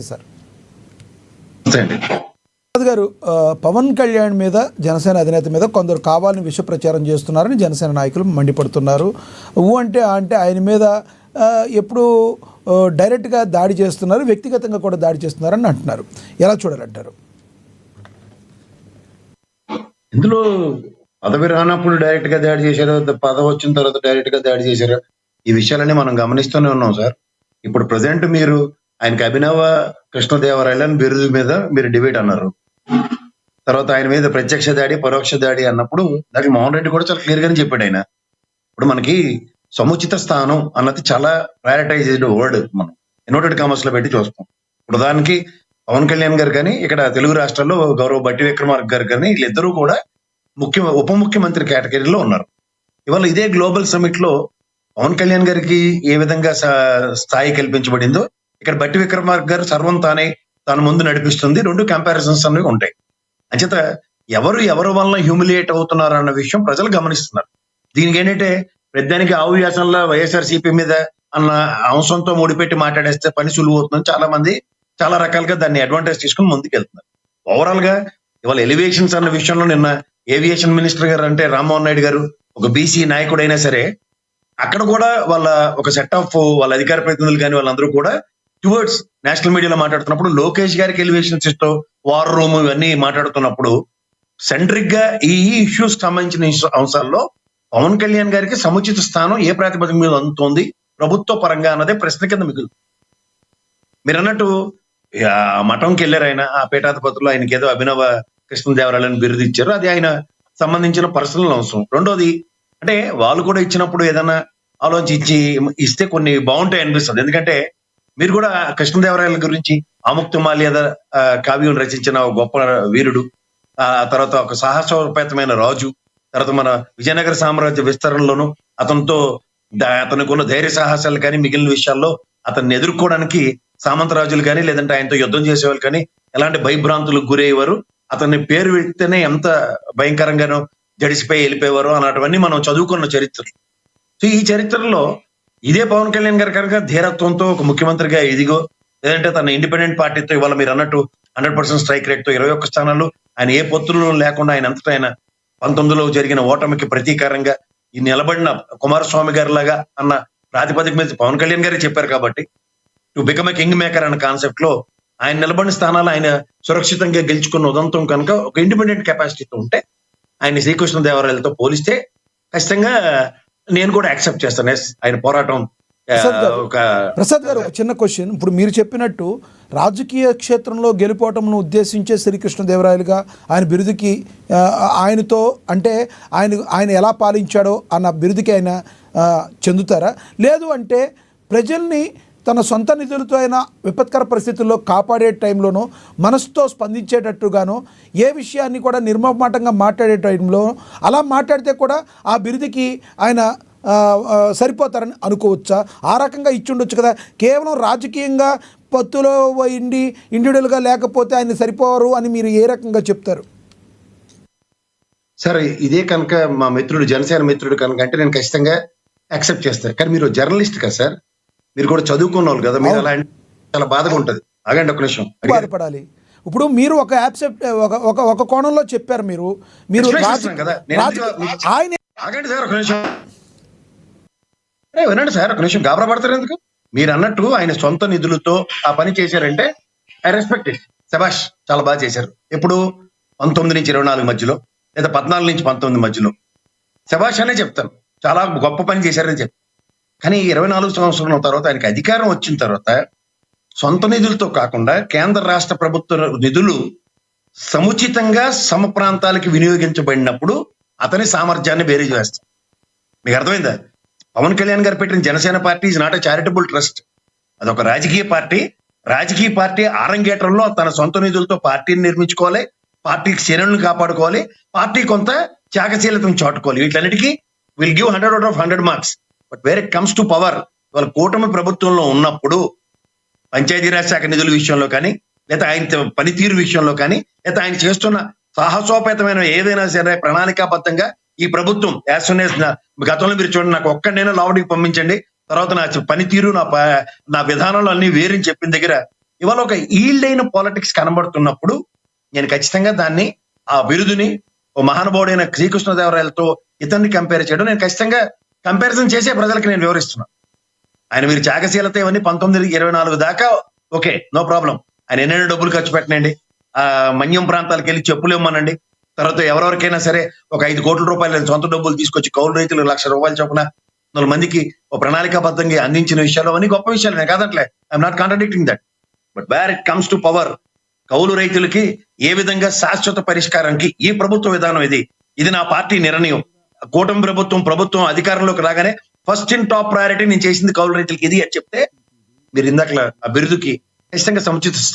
Sir అండి. గారు పవన్ కళ్యాణ్ మీద జనసేన అధినేత మీద కొందరు కావాలని విష ప్రచారం చేస్తున్నారని జనసేన నాయకులు మండిపడుతున్నారు. అంటే ఆయన మీద ఎప్పుడు డైరెక్ట్గా దాడి చేస్తున్నారు, వ్యక్తిగతంగా కూడా దాడి చేస్తున్నారని అంటున్నారు. ఎలా చూడాలంటారు? ఇందులో పదవి రానప్పుడు డైరెక్ట్ గా దాడి చేశారు, పదవి వచ్చిన తర్వాత డైరెక్ట్ గా దాడి చేశారు. ఈ విషయాలన్నీ మనం గమనిస్తూనే ఉన్నాం సార్. ఇప్పుడు ప్రజెంట్ మీరు ఆయనకి అభినవ కృష్ణదేవరాయల బిరుదు మీద మీరు డిబేట్ అన్నారు. తర్వాత ఆయన మీద ప్రత్యక్ష దాడి పరోక్ష దాడి అన్నప్పుడు దానికి మోహన్ రెడ్డి కూడా చాలా క్లియర్ గానే చెప్పాడు. ఆయన ఇప్పుడు మనకి సముచిత స్థానం అన్నది చాలా ప్రయారిటైజ్డ్ వర్డ్. మనం ఇన్వర్టెడ్ కామర్స్ లో పెట్టి చూస్తాం. ఇప్పుడు ఉదాహరణకి పవన్ కళ్యాణ్ గారు కానీ ఇక్కడ తెలుగు రాష్ట్రాల్లో గౌరవ బట్టి విక్రమార్క గారు కానీ వీళ్ళిద్దరూ కూడా ఉప ముఖ్యమంత్రి కేటగిరీలో ఉన్నారు. ఇవాళ ఇదే గ్లోబల్ సమిట్ లో పవన్ కళ్యాణ్ గారికి ఏ విధంగా స్థాయి కల్పించబడిందో ఇక్కడ బట్టి విక్రమార్క గారు సర్వం తాను ముందు నడిపిస్తుంది. రెండు కంపారిజన్స్ అనేవి ఉంటాయి. అంచేత ఎవరు వల్ల హ్యూమిలియేట్ అవుతున్నారు అన్న విషయం ప్రజలు గమనిస్తున్నారు. దీనికి ఏంటంటే పెద్దానికి ఆవు వ్యాసంలో వైఎస్ఆర్సీపీ మీద అన్న అంశంతో ముడిపెట్టి మాట్లాడేస్తే పని సులువు అవుతుందని చాలా మంది చాలా రకాలుగా దాన్ని అడ్వాంటేజ్ తీసుకుని ముందుకు వెళ్తున్నారు. ఓవరాల్ గా ఇవాళ ఎలివేషన్స్ అన్న విషయంలో నిన్న ఏవియేషన్ మినిస్టర్ గారు అంటే రామ్మోహన్ నాయుడు గారు ఒక బీసీ నాయకుడైనా సరే అక్కడ కూడా వాళ్ళ ఒక సెట్ ఆఫ్ వాళ్ళ అధికార ప్రతినిధులు కానీ వాళ్ళందరూ కూడా టువర్డ్స్ నేషనల్ మీడియాలో మాట్లాడుతున్నప్పుడు లోకేష్ గారికి ఎలివేషన్స్ ఇస్తూ వార్ రూమ్ ఇవన్నీ మాట్లాడుతున్నప్పుడు సెంట్రిక్ గా ఈ ఇష్యూస్ సంబంధించిన అంశాల్లో పవన్ కళ్యాణ్ గారికి సముచిత స్థానం ఏ ప్రాతిపదిక మీద అందుతోంది ప్రభుత్వ పరంగా అన్నదే ప్రశ్న కింద మిగులు. మీరు అన్నట్టు మఠంకి వెళ్ళారు ఆయన, ఆ పీఠాధిపతులు ఆయనకి ఏదో అభినవ కృష్ణదేవరాయలని బిరుదు ఇచ్చారు. అది ఆయన సంబంధించిన పర్సనల్ అంశం. రెండోది అంటే వాళ్ళు కూడా ఇచ్చినప్పుడు ఏదైనా ఆలోచించి ఇస్తే కొన్ని బాగుంటాయి అనిపిస్తుంది. ఎందుకంటే మీరు కూడా కృష్ణదేవరాయల గురించి ఆముక్తమాల్యద కావ్యం రచించిన గొప్ప వీరుడు, ఆ తర్వాత ఒక సాహసోపేతమైన రాజు, తర్వాత మన విజయనగర సామ్రాజ్య విస్తరణలోను అతనికి ఉన్న ధైర్య సాహసాలు కానీ మిగిలిన విషయాల్లో అతన్ని ఎదుర్కోవడానికి సామంతరాజులు కానీ లేదంటే ఆయనతో యుద్ధం చేసేవాళ్ళు కానీ ఎలాంటి భయభ్రాంతులకు గురయ్యేవారు, అతన్ని పేరు పెడితేనే ఎంత భయంకరంగానో జడిసిపోయి వెళ్ళిపోయేవారు అన్నటువన్నీ మనం చదువుకున్న చరిత్ర. సో ఈ చరిత్రలో ఇదే పవన్ కళ్యాణ్ గారి కనుక ధీరత్వంతో ఒక ముఖ్యమంత్రిగా ఇదిగో లేదంటే తన ఇండిపెండెంట్ పార్టీతో ఇవాళ మీరు అన్నట్టు 100% స్ట్రైక్ రేట్ తో 21 స్థానాలు ఆయన ఏ పొత్తులు లేకుండా ఆయన అంతటా ఆయన 19లో జరిగిన ఓటమికి ప్రతీకారంగా ఈ నిలబడిన కుమారస్వామి గారి లాగా అన్న ప్రాతిపదిక మీద పవన్ కళ్యాణ్ గారే చెప్పారు. కాబట్టి to become a king maker అన్న కాన్సెప్ట్ లో ఆయన నిలబడిన స్థానాలు ఆయన సురక్షితంగా గెలుచుకున్న ఉదంతం కనుక ఒక ఇండిపెండెంట్ కెపాసిటీతో ఉంటే ఆయన శ్రీకృష్ణదేవరాయలతో పోలిస్తే ఖచ్చితంగా నేను కూడా యాక్సెప్ట్ చేస్తాను. ఆయన పోరాటం. ప్రసాద్ గారు ఒక చిన్న క్వశ్చన్. ఇప్పుడు మీరు చెప్పినట్టు రాజకీయ క్షేత్రంలో గెలుపోవటంను ఉద్దేశించే శ్రీకృష్ణదేవరాయలుగా ఆయన బిరుదుకి ఆయనతో అంటే ఆయన ఎలా పాలించాడో అన్న బిరుదుకి ఆయన చెందుతారా? లేదు అంటే ప్రజల్ని తన సొంత నిధులతో అయినా విపత్కర పరిస్థితుల్లో కాపాడే టైంలోనూ మనసుతో స్పందించేటట్టుగానో ఏ విషయాన్ని కూడా నిర్మమాటంగా మాట్లాడే టైంలో అలా మాట్లాడితే కూడా ఆ బిరుదుకి ఆయన సరిపోతారని అనుకోవచ్చా? ఆ రకంగా ఇచ్చుండొచ్చు కదా. కేవలం రాజకీయంగా పత్తులో ఇండివిడువల్గా లేకపోతే ఆయన సరిపోరు అని మీరు ఏ రకంగా చెప్తారు? సార్ ఇదే కనుక మా మిత్రుడు జనసేన మిత్రుడు కనుక అంటే నేను ఖచ్చితంగా యాక్సెప్ట్ చేస్తాను. కానీ మీరు జర్నలిస్ట్ కదా సార్, మీరు కూడా చదువుకున్న వాళ్ళు కదా, మీరు అలా చాలా బాధగా ఉంటది. ఆగండి ఒక నిమిషం. బాధపడాలి. ఇప్పుడు మీరు ఒక యాక్సెప్ట్ ఒక కోణంలో చెప్పారు. మీరు ఆయన ఆగండి సార్ ఒక నిమిషం. వినండి సార్ ఒక నిమిషం. గాబరా పడతారు ఎందుకు? మీరు అన్నట్టు ఆయన సొంత నిధులతో ఆ పని చేశారంటే ఐ రెస్పెక్ట్ ఇట్. శభాష్, చాలా బాగా చేశారు. ఎప్పుడు 19 నుంచి 24 మధ్యలో లేదా 14 నుంచి 19 మధ్యలో శభాష్ అనే చెప్తాను. చాలా గొప్ప పని చేశారని చెప్తాను. కానీ 24 సంవత్సరాల తర్వాత ఆయనకి అధికారం వచ్చిన తర్వాత సొంత నిధులతో కాకుండా కేంద్ర రాష్ట్ర ప్రభుత్వ నిధులు సముచితంగా సమ ప్రాంతాలకి వినియోగించబడినప్పుడు అతని సామర్థ్యాన్ని బేరీజ్ వేస్తాం. మీకు అర్థమైందా? పవన్ కళ్యాణ్ గారు పెట్టిన Janasena party is not a charitable trust. అదొక రాజకీయ పార్టీ. రాజకీయ పార్టీ ఆరంగేట్రంలో తన సొంత నిధులతో పార్టీని నిర్మించుకోవాలి, పార్టీకి శ్రేణులను కాపాడుకోవాలి, పార్టీ కొంత త్యాగశీలతను చాటుకోవాలి. వీటన్నిటికీ will give 100 out of 100 marks. But where it comes to power, వాళ్ళ కూటమి ప్రభుత్వంలో ఉన్నప్పుడు పంచాయతీరాజ్ శాఖ నిధుల విషయంలో కానీ లేదా ఆయన పనితీరు విషయంలో కానీ లేదా ఆయన చేస్తున్న సాహసోపేతమైన ఏదైనా సరే ప్రణాళికాబద్ధంగా ఈ ప్రభుత్వం యాజ్ సూన్ యాజ్ గతంలో మీరు చూడండి, నాకు ఒక్కడైనా లోపలికి పంపించండి, తర్వాత నా పనితీరు నా విధానాలు అన్ని వేరని చెప్పిన దగ్గర ఇవాళ ఒక ఈల్డ్ అయిన పాలిటిక్స్ కనబడుతున్నప్పుడు నేను ఖచ్చితంగా దాన్ని ఆ బిరుదుని ఓ మహానుభావుడైన శ్రీకృష్ణదేవరాయలతో ఇతన్ని కంపేర్ చేయడం నేను ఖచ్చితంగా కంపారిజన్ చేసే ప్రజలకు నేను వివరిస్తున్నాను. ఆయన మీరు త్యాగశీలత ఇవన్నీ 1924 దాకా ఓకే, నో ప్రాబ్లం. ఆయన ఎన్నెన్నో డబ్బులు ఖర్చు పెట్టనండి, ఆ మన్యం ప్రాంతాలకు వెళ్ళి చెప్పులు ఇవ్వమనండి, తర్వాత ఎవరెవరికైనా సరే ఒక 5 కోట్ల రూపాయలు సొంత డబ్బులు తీసుకొచ్చి కౌలు రైతులు 1,00,000 రూపాయలు చొప్పున 100 మందికి ఒక ప్రణాళికాబద్ధంగా అందించిన విషయాలు అవన్నీ గొప్ప విషయాలు, నేను కాదంటలే, I am not contradicting that. But where it comes to power, కౌలు రైతులకి ఏ విధంగా శాశ్వత పరిష్కారానికి ఈ ప్రభుత్వ విధానం ఇది నా పార్టీ నిర్ణయం. కూటమి ప్రభుత్వం అధికారంలోకి రాగానే ఫస్ట్ ఇన్ టాప్ ప్రయారిటీ నేను చేసింది కౌలు రైతులకి ఇది అని చెప్తే మీరు ఇందాక ఆ బిరుదుకి ఖచ్చితంగా సముచిత